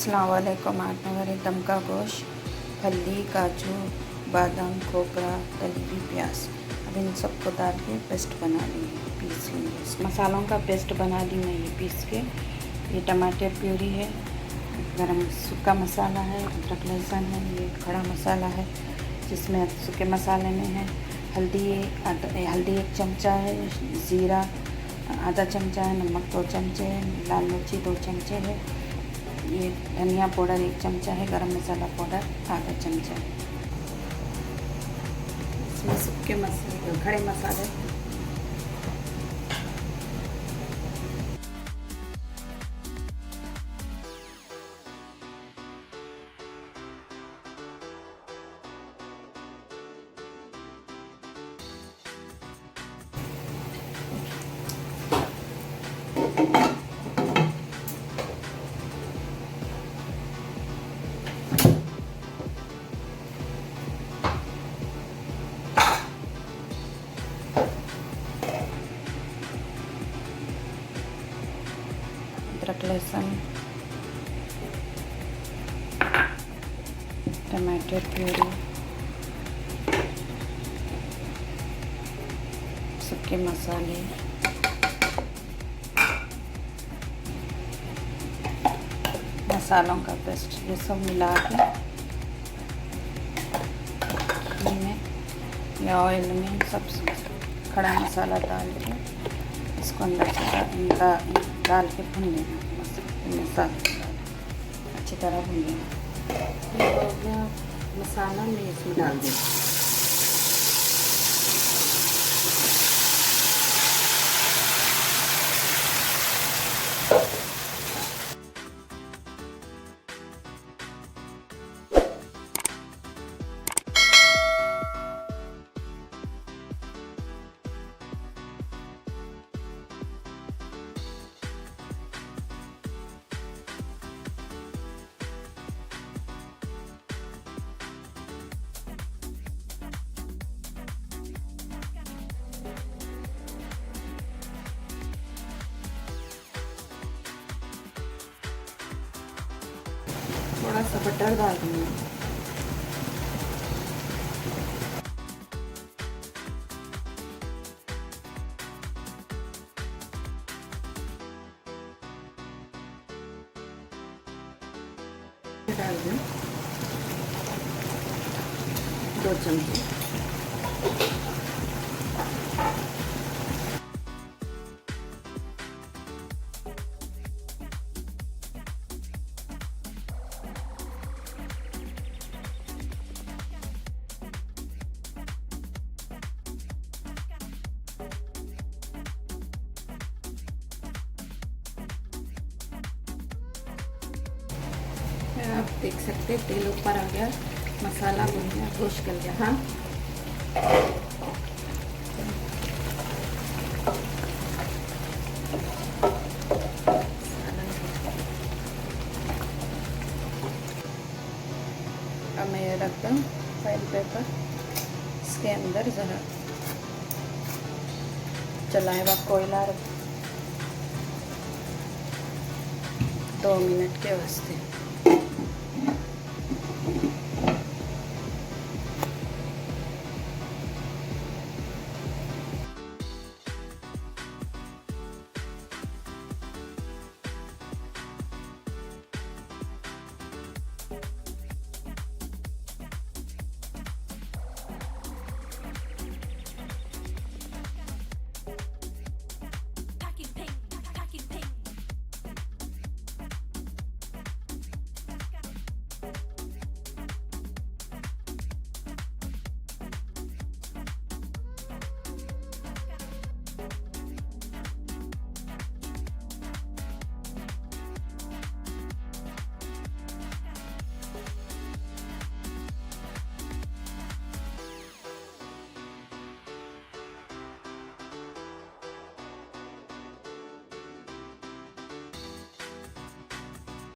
अस्सलाम वालेकुम। आज मैं बनी दम का गोश्त, फली, काजू, बादाम, खोपरा, तली हुई प्याज। अब इन सबको डाल के पेस्ट बना लेंगे, पीस लेंगे। इस मसालों का पेस्ट बना ली मैं ये पीस के। ये टमाटर प्यूरी है, गरम सूखा मसाला है, अदरक लहसुन है, ये खड़ा मसाला है जिसमें सूखे मसाले में है हल्दी एक चमचा है, ज़ीरा आधा चमचा है, नमक 2 चमचे है, लाल मिर्ची 2 चमचे है, ये धनिया पाउडर 1 चमचा है, गरम मसाला पाउडर आधा चमचा है। इसमें सूखे मसाले खड़े मसाले अदरक लहसुन, टमाटर प्यूरी, सूखे मसाले, मसालों का पेस्ट, ये सब मिला के घी में या ऑयल में सब खड़ा मसाला डाल के इसको अंदर से डाल के भून लेना। मसाला अच्छी तरह भून लेना। मसाला में इसमें डाल देना। थोड़ा सा बटर डाल दूँगी। डाल दूँ 2 चम्मच। आप देख सकते हैं तेल ऊपर आ गया, मसाला भुन गया, गोश्त गल गया। हाँ, अब मैं ये रखता हूँ फाइल पेपर, इसके अंदर ज़रा चलाए हुआ कोयला रख 2 मिनट के वास्ते।